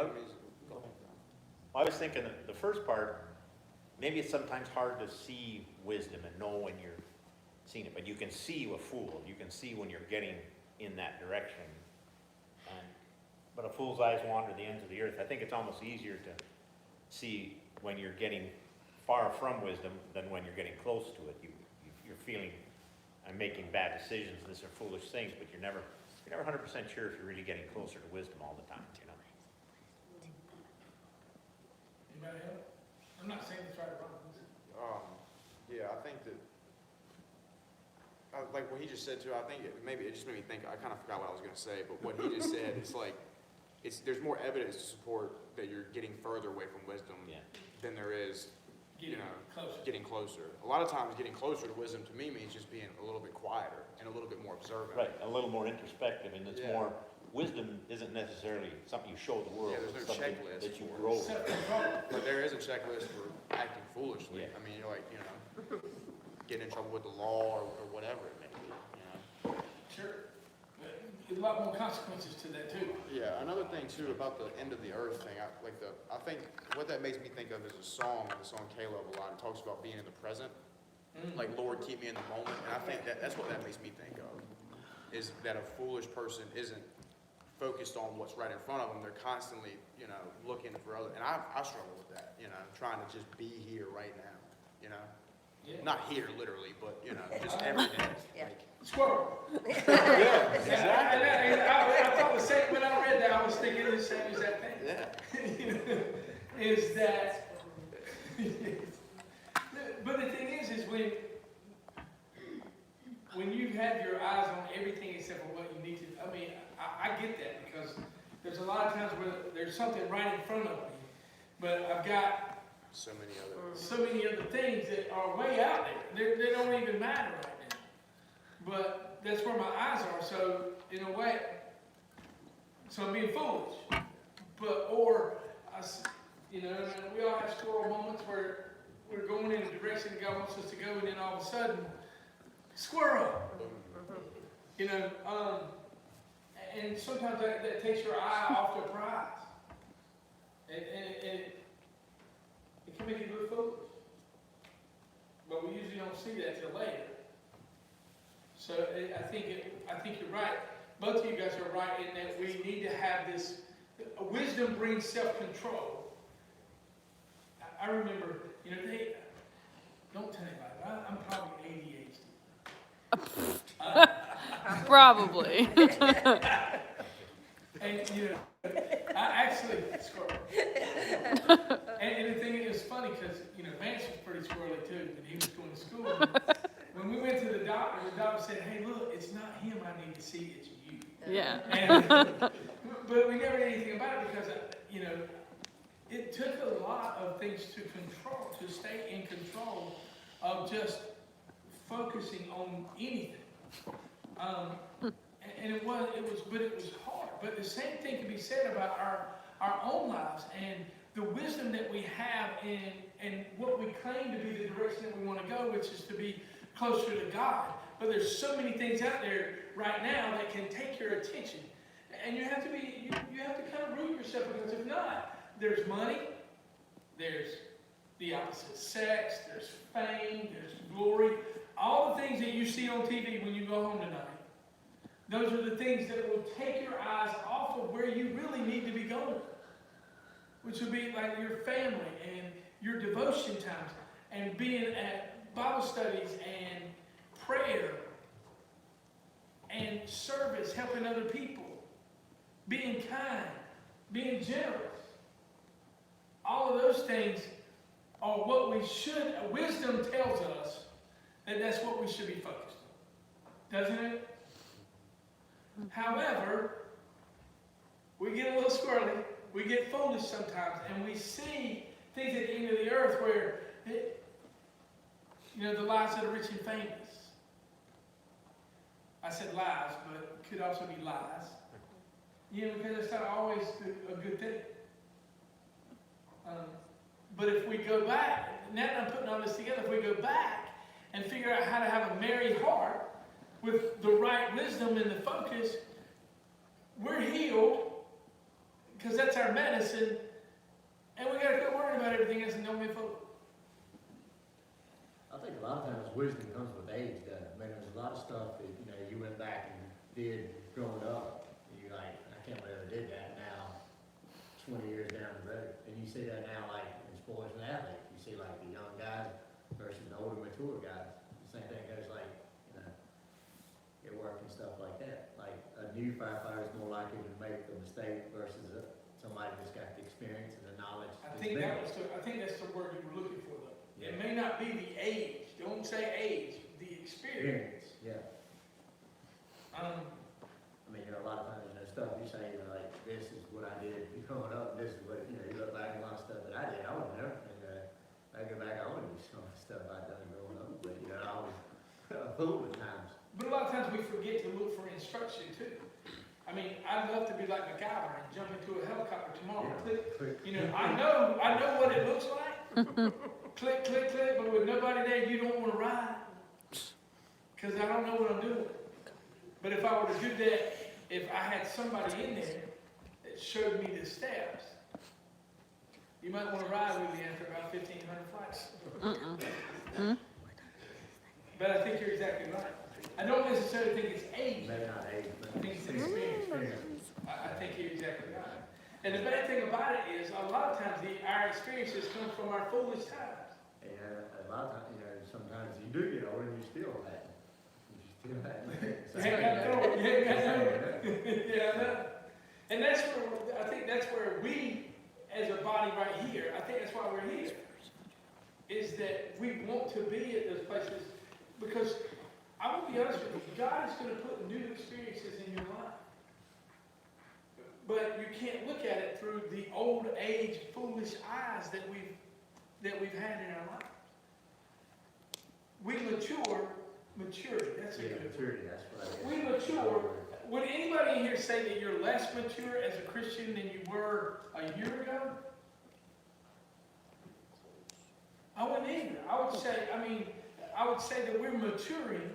I was thinking that the first part, maybe it's sometimes hard to see wisdom and know when you're seeing it, but you can see a fool. You can see when you're getting in that direction. But a fool's eyes wander the ends of the earth. I think it's almost easier to see when you're getting far from wisdom than when you're getting close to it. You're feeling, I'm making bad decisions, these are foolish things, but you're never 100% sure if you're really getting closer to wisdom all the time, you know. Anybody else? I'm not saying it's right or wrong. Yeah, I think that, like what he just said too, I think it just made me think, I kind of forgot what I was going to say, but what he just said, it's like, there's more evidence to support that you're getting further away from wisdom than there is, getting closer. A lot of times getting closer to wisdom to me means just being a little bit quieter and a little bit more observant. Right, a little more introspective, and it's more, wisdom isn't necessarily something you show the world. Yeah, there's no it's something checklist that you for it. grow with. But there is a checklist for acting foolishly. Yeah. I mean, you're like, you know, getting in trouble with the law or whatever it may be, you know. Sure. But there's a lot more consequences to that too. Yeah, another thing too about the end of the earth thing, I think what that makes me think of is the song Caleb a lot. It talks about being in the present, like Lord, keep me in the moment. And I think that's what that makes me think of, is that a foolish person isn't focused on what's right in front of them. They're constantly, you know, looking for other, and I struggle with that, you know, trying to just be here right now, you know. Yeah. Not here literally, but you know, just every day. Yeah. Like, Squirrel. yeah, exactly. I thought the same, when I read that, I was thinking the same exact thing. Yeah. Is that, but the thing is when you have your eyes on everything except for what you need to, I mean, I get that because there's a lot of times where there's something right in front of me, but I've got So many other. so many other things that are way out there. They don't even matter right now. But that's where my eyes are. So in a way, so I'm being foolish. But we all have squirrel moments where we're going in a direction that God wants us to go, and then all of a sudden, squirrel. And sometimes that takes your eye off the prize, and it can make you look foolish. But we usually don't see that till later. So I think you're right. Both of you guys are right in that we need to have this. Wisdom brings self-control. I remember, don't tell anybody. I'm probably ADHD. Probably. And I actually squirrel. And the thing is funny because Vance was pretty squirrely too, and he was going to school. When we went to the doctor said, "Hey, look, it's not him I need to see, it's you." Yeah. But we never did anything about it because it took a lot of things to stay in control of just focusing on anything. And it was hard. But the same thing can be said about our own lives and the wisdom that we have in what we claim to be the direction that we want to go, which is to be closer to God. But there's so many things out there right now that can take your attention. And you have to kind of root yourself, because if not, there's money, there's the opposite sex, there's fame, there's glory, all the things that you see on TV when you go home tonight. Those are the things that will take your eyes off of where you really need to be going, which would be like your family and your devotion times and being at Bible studies and prayer and service, helping other people, being kind, being generous. All of those things are what we should, wisdom tells us that that's what we should be focused on. Doesn't it? However, we get a little squirrely, we get foolish sometimes, and we see things at the end of the earth where, the lives of the rich and famous. I said lies, but it could also be lies. Because it's not always a good thing. But if we go back, now that I'm putting all this together, if we go back and figure out how to have a merry heart with the right wisdom and the focus, we're healed, because that's our medicine, and we got to quit worrying about everything else and don't be fooled. I think a lot of times wisdom comes with age, though. I mean, there's a lot of stuff that, you went back and did growing up, and you're like, I can't believe I did that now, 20 years down the road. And you see that now, like, in sports and athletes. You see, like, the young guys versus the older, mature guys. The same thing goes, like, at work and stuff like that. Like, a new firefighter is more likely to make a mistake versus somebody that's got the experience and the knowledge. I think that's the word you were looking for, though. Yeah. It may not be the age. Don't say age. The experience. Yeah. I mean, a lot of times, stuff you say, like, this is what I did growing up, this is what, you look back at a lot of stuff that I did. I would never, I go back, I want to do some of the stuff I done growing up, but, I was a fool at times. But a lot of times we forget to look for instruction, too. I mean, I'd love to be like MacGyver and jump into a helicopter tomorrow. Yeah. Click. I know what it looks like. Click, click, click, but with nobody there, you don't want to ride. Because I don't know what I'm doing. But if I were to do that, if I had somebody in there that showed me the steps, you might want to ride with me after about 1,500 flights. But I think you're exactly right. I don't necessarily think it's age. Maybe not age, but I think it's experience. I think you're exactly right. And the bad thing about it is, a lot of times our experiences come from our foolish times. a lot of times, sometimes you do get older and you still have. You ain't got no. Yeah, I know. And that's where, I think that's where we, as a body right here, I think that's why we're here, is that we want to be at those places, because I will be honest with you, God is going to put new experiences in your life. but you can't look at it through the old age foolish eyes that we've had in our life. We maturity, that's a Yeah, good word. maturity, that's what I We guess. mature. Would anybody in here say that you're less mature as a Christian than you were a year ago? I wouldn't either. I would say that we're maturing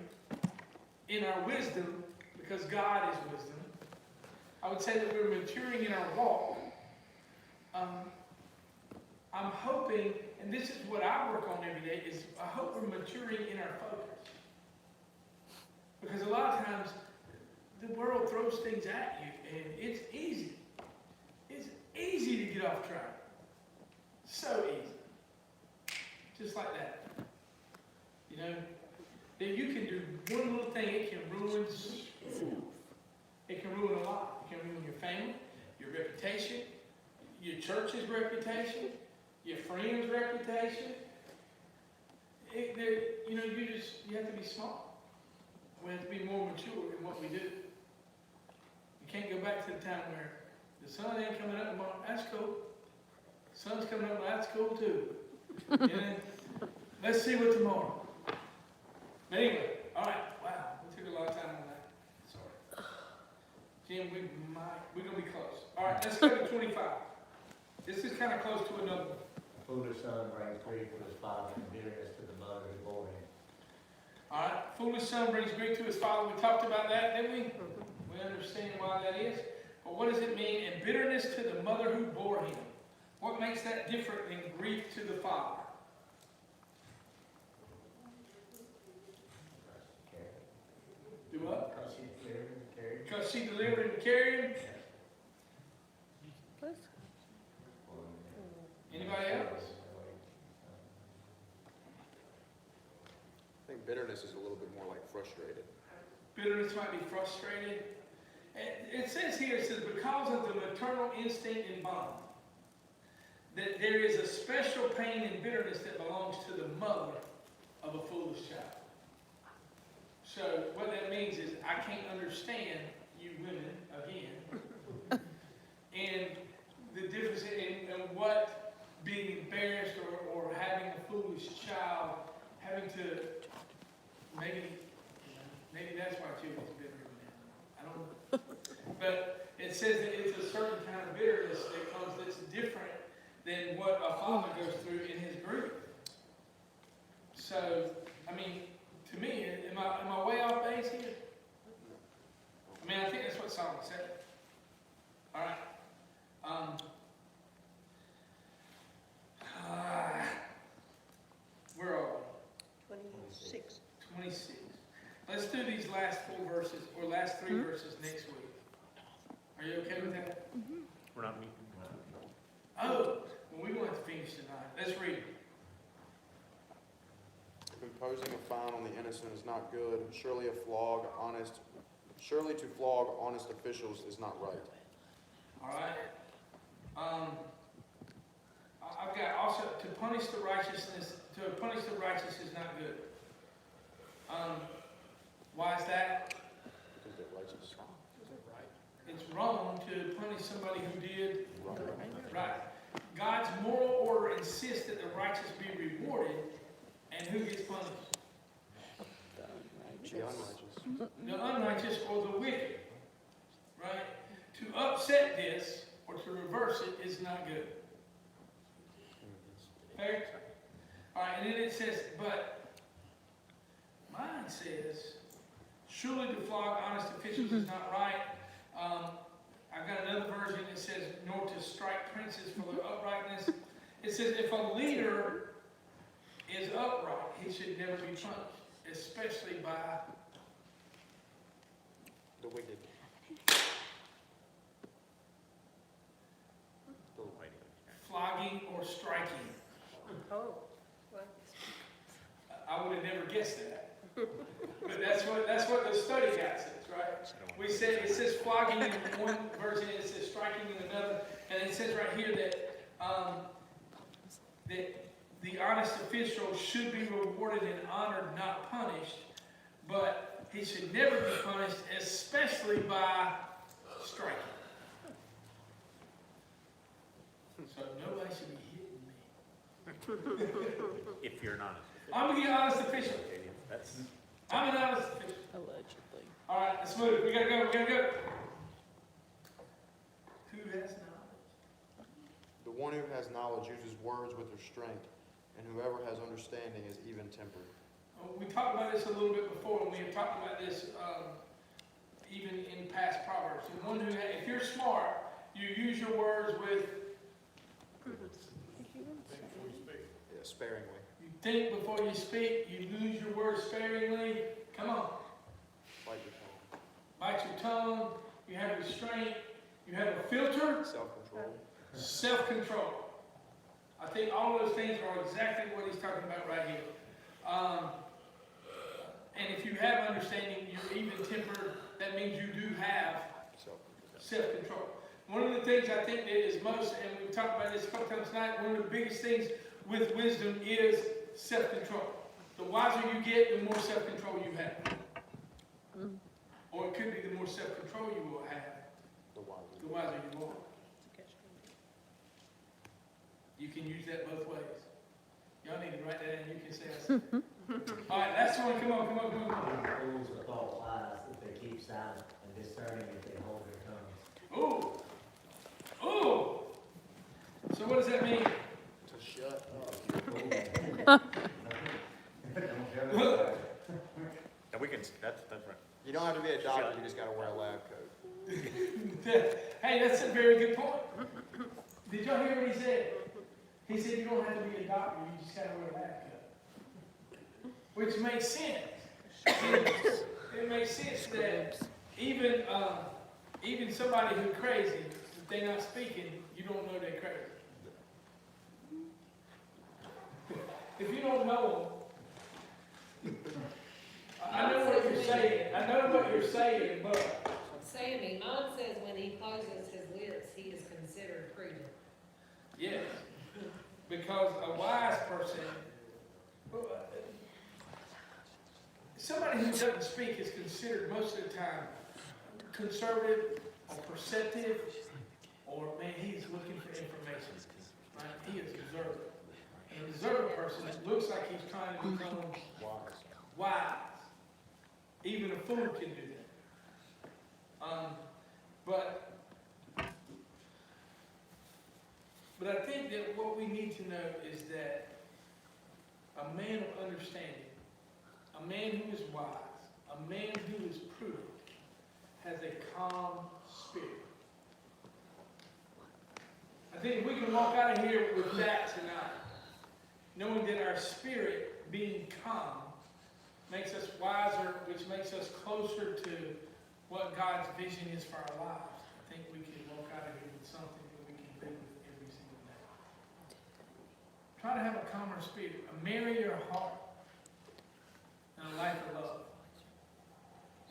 in our wisdom because God is wisdom. I would say that we're maturing in our walk. I'm hoping, and this is what I work on every day, is I hope we're maturing in our focus. Because a lot of times, the world throws things at you, and it's easy. It's easy to get off track. So easy. Just like that. You know, that you can do one little thing, it can ruin a lot. It can ruin your family, your reputation, your church's reputation, your friends' reputation. You have to be smart. We have to be more mature in what we do. You can't go back to the time where the sun ain't coming up tomorrow. That's cool. The sun's coming up, that's cool too. Let's see what tomorrow. But anyway, all right. Wow, we took a lot of time on that. Sorry. Jim, we're going to be close. All right, let's go to 25. This is kind of close to another one. Foolish son brings grief to his father and bitterness to the mother who bore him. All right, foolish son brings grief to his father. We talked about that, didn't we? We understand why that is. But what does it mean? And bitterness to the mother who bore him. What makes that different than grief to the father? Do what? Because she delivered and carried him. Anybody else? I think bitterness is a little bit more like frustrated. Bitterness might be frustrated. It says here, it says, because of the maternal instinct and bond, that there is a special pain and bitterness that belongs to the mother of a foolish child. So what that means is I can't understand you women again. And the difference in what being embarrassed or having a foolish child, having to, maybe that's why children's bitter now. I don't know. But it says that it's a certain kind of bitterness that comes that's different than what a father goes through in his grief. So, I mean, to me, am I way off base here? I mean, I think that's what Solomon said. All right. Where are we? 26. 26. Let's do these last 4 verses, or last 3 verses next week. Are you okay with that? We're not meeting. Oh, well, we won't have to finish tonight. Let's read. If imposing a fine on the innocent is not good, surely to flog honest officials is not right. All right. I've got also to punish the righteous is not good. Why is that? Because they're righteous. It's wrong to punish somebody who did right. God's moral order insists that the righteous be rewarded, and who gets punished? The unrighteous. The unrighteous or the wicked. Right? To upset this or to reverse it is not good. Okay? All right, and then it says, but mine says, surely to flog honest officials is not right. I've got another version that says, nor to strike princes for their uprightness. It says, if a leader is upright, he should never be punished, especially by The wicked. flogging or striking. Oh, what? I would have never guessed that. But that's what the study guide says, right? We said it says flogging in one version, it says striking in another, and it says right here that that the honest official should be rewarded and honored, not punished, but he should never be punished, especially by striking. So nobody should be hitting me. If you're not. I'm gonna get honest official. That's, I'm an honest official. Allegedly. All right, let's move. We gotta go. Who has knowledge? The one who has knowledge uses words with restraint, and whoever has understanding is even-tempered. We talked about this a little bit before, and we have talked about this even in past proverbs. The one who, if you're smart, you use your words with, Yeah, sparingly. you think before you speak, you use your words sparingly. Come on, Bite your tongue. bite your tongue, you have restraint, you have a filter, Self-control. self-control. I think all of those things are exactly what he's talking about right here. And if you have understanding, you're even-tempered, that means you do have Self-control. self-control. One of the things I think that is most, and we've talked about this a couple times tonight, one of the biggest things with wisdom is self-control. The wiser you get, the more self-control you have. Or it could be the more self-control you will have, The wiser. the wiser you are. You can use that both ways. Y'all need to write that in, you can say that. All right, last one, come on. Fools are thought wise if they keep silent, and discerning if they hold their tongues. Ooh. So what does that mean? To shut up. Don't judge. and we can, that's right. You don't have to be a doctor, you just gotta wear a lab coat. Hey, that's a very good point. Did y'all hear what he said? He said you don't have to be a doctor, you just gotta wear a lab coat. Which makes sense. It makes sense that even somebody who's crazy, if they're not speaking, you don't know they're crazy. If you don't know them, I know what you're saying, but Sammy, mine says when he closes his lips, he is considered prudent. yes, because a wise person, somebody who doesn't speak is considered most of the time conservative or perceptive, or man, he's looking for information. Right? He is observant. And an observant person looks like he's trying to become wise. Even a fool can do that. But I think that what we need to know is that a man of understanding, a man who is wise, a man who is prudent, has a calm spirit. I think if we can walk out of here with that tonight, knowing that our spirit being calm makes us wiser, which makes us closer to what God's vision is for our lives, I think we can walk out of here with something that we can live with every single day. Try to have a calmer spirit, a merrier heart, and a life of love.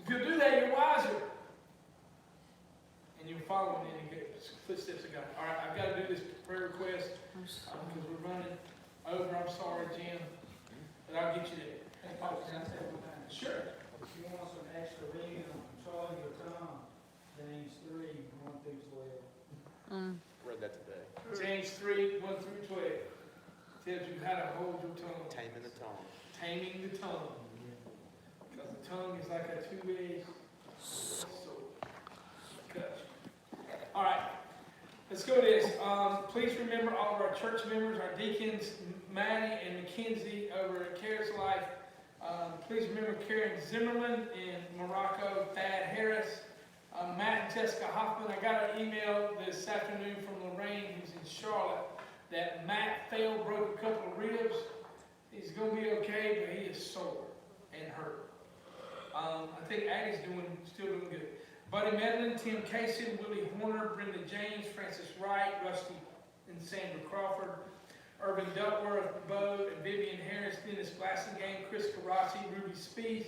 If you'll do that, you're wiser. And you'll follow in the footsteps of God. All right, I've got to do this prayer request because we're running over. I'm sorry, Jim, but I'll get you there. Sure. If you want some extra reading on controlling your tongue, James 3, 1 through 12. Read that today. James 3, 1 through 12 tells you how to hold your tongue. Taming the tongue. Taming the tongue. Because the tongue is like a two-edged sword. Cuts you. All right, let's go to this. Please remember all of our church members, our deacons, Maddie and Mackenzie over at Cares Life. Please remember Karen Zimmerman in Morocco, Thad Harris, Matt and Jessica Hoffman. I got an email this afternoon from Lorraine, who's in Charlotte, that Matt fell, broke a couple of ribs. He's going to be okay, but he is sore and hurt. I think Aggie's still doing good. Buddy Medlin, Tim Casey, Willie Horner, Brenda James, Francis Wright, Rusty and Sandra Crawford, Irvin Duckworth, Bo and Vivian Harris, Dennis Blassingame, Chris Carrassi, Ruby Spieth,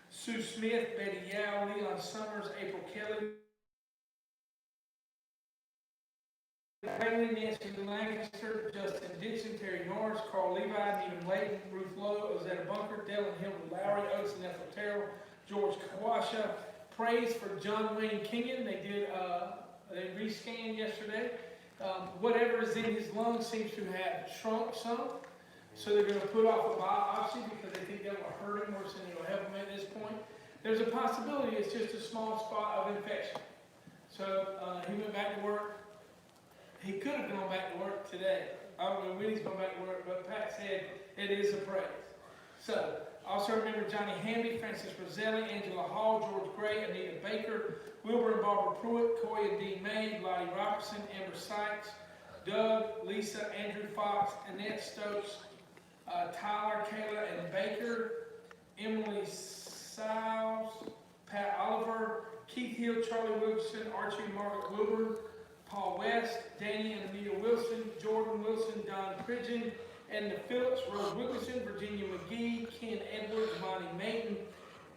Sue Smith, Betty Yao, Leon Summers, April Kelly, Haley, Nancy Lancaster, Justin Dixon, Terry Norris, Carl Levi, Needham Layton, Ruth Lowe, Ozetta Bunker, Dylan Hill, Lowry, Oates and Ethel Terrell, George Kawasha. Praise for John Wayne Kenyon. They did they rescanned yesterday. whatever is in his lungs seems to have shrunk some. So they're gonna put off a biopsy because they think that will hurt him worse than it'll help him at this point. There's a possibility it's just a small spot of infection. So, he went back to work. He could have gone back to work today. I don't know when he's going back to work, but Pat said it is a praise. So, also remember Johnny Hamby, Francis Roselli, Angela Hall, George Gray, Anita Baker, Wilbur and Barbara Pruitt, Coy and Dean May, Lottie Robertson, Amber Sykes, Doug, Lisa, Andrew Fox, Annette Stokes, Tyler, Kayla, and Baker, Emily Siles, Pat Oliver, Keith Hill, Charlie Wilson, Archie and Margaret Wilburn, Paul West, Danny and Anita Wilson, Jordan Wilson, Don Pridgeon, Edna Phillips, Rose Wilkinson, Virginia McGee, Ken Edwards, Bonnie Mayton,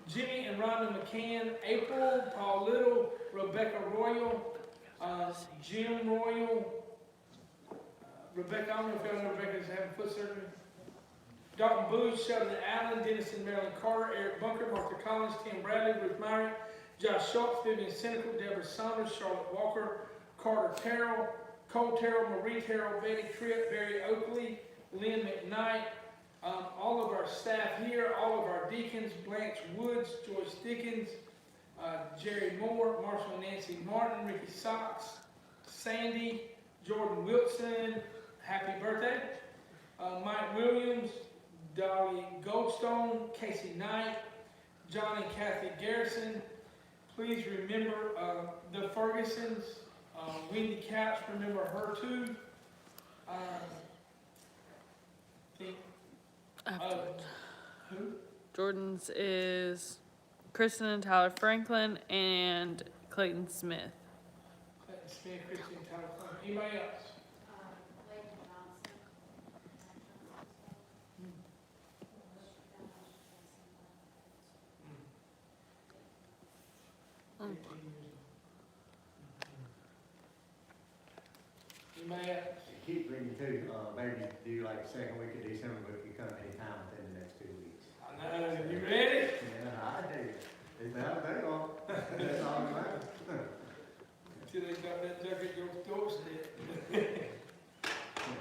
Jimmy and Rhonda McCann, April, Paul Little, Rebecca Royal, Jim Royal, Rebecca, I don't know if y'all know Rebecca is having foot surgery. Dalton Booth, Sheldon Allen, Dennis and Marilyn Carter, Eric Bunker, Martha Collins, Tim Bradley, Ruth Myrick, Josh Schultz, Vivian Cynical, Deborah Saunders, Charlotte Walker, Carter Terrell, Cole Terrell, Marie Terrell, Betty Tripp, Barry Oakley, Lynn McKnight, all of our staff here, all of our deacons, Blanche Woods, Joyce Dickens, Jerry Moore, Marshall and Nancy Martin, Ricky Sox, Sandy, Jordan Wilson, happy birthday, Mike Williams, Dolly Goldstone, Casey Knight, John and Kathy Garrison. Please remember the Fergusons, Wendy Couch, remember her too. Who? Jordan's is Kristen and Tyler Franklin and Clayton Smith. Clayton Smith, Christian, Tyler Franklin. Anybody else? Anybody else? Keep reading too, maybe do like the second week of December, but if you come anytime within the next 2 weeks. I know, you ready? Yeah, I do. It's not very long. That's all it matters. Until they got that duck at your doorstep.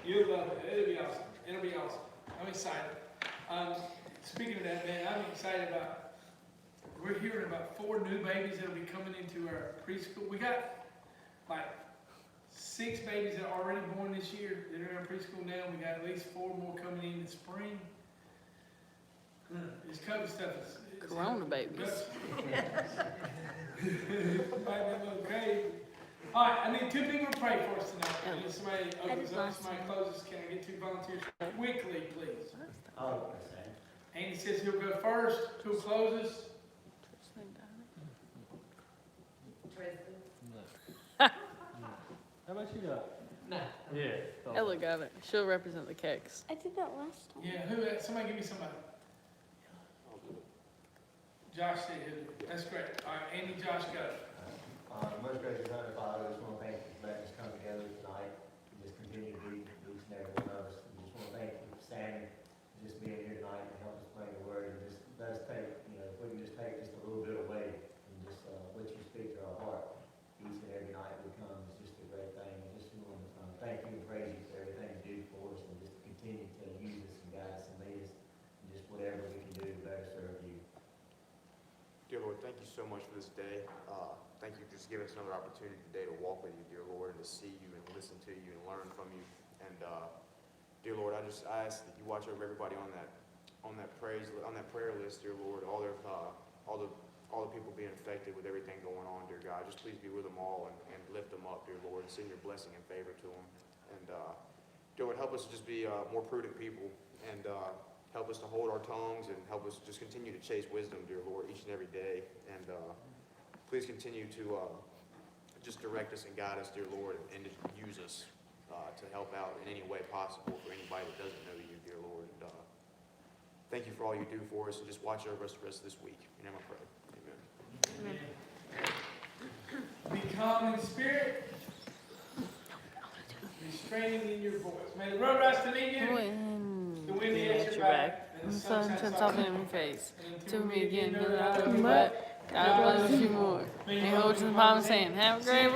You'll love it. It'll be awesome. It'll be awesome. I'm excited. Speaking of that, man, I'm excited about, we're hearing about 4 new babies that'll be coming into our preschool. We got like 6 babies that are already born this year that are in our preschool now. We got at least 4 more coming in the spring. This COVID stuff is Corona babies. Might be a little crazy. All right, I need 2 people to pray for us tonight. I need somebody opens up, somebody closes. Can I get 2 volunteers quickly, please? Oh, Andy says he'll go first. Who closes? How about you got? No. Yeah. Ella got it. She'll represent the cakes. I did that last time. Yeah, who? Somebody give me somebody. Josh said he'll do it. That's great. All right, Andy, Josh, go. Most gracious Heavenly Father, I just want to thank you for letting us come together tonight and just continue to be each and every one of us. We just want to thank you for standing, just being here tonight and help us bring the word and just let us take, if we can just take just a little bit away and just let you speak to our heart each and every night we come is just a great thing. And just want to thank you and praise you for everything you do for us and just continue to use us and guide us and lead us and just whatever we can do to better serve you. Dear Lord, thank you so much for this day. Thank you for just giving us another opportunity today to walk with you, dear Lord, and to see you and listen to you and learn from you. And dear Lord, I ask that you watch over everybody on that prayer list, dear Lord. All the people being affected with everything going on, dear God. Just please be with them all and lift them up, dear Lord, and send your blessing and favor to them. And dear Lord, help us to just be more prudent people and help us to hold our tongues and help us just continue to chase wisdom, dear Lord, each and every day. And please continue to just direct us and guide us, dear Lord, and to use us to help out in any way possible for anybody that doesn't know you, dear Lord. And thank you for all you do for us, and just watch over us the rest of this week. In your name I pray. Amen. Be calm in spirit. Restraining in your voice. May the road rise to meet you. The wind be at your back. And the sun shines off in your face. To me again, know that I love you, but God loves you more. May you hold to the palm of his hand. Have a great week.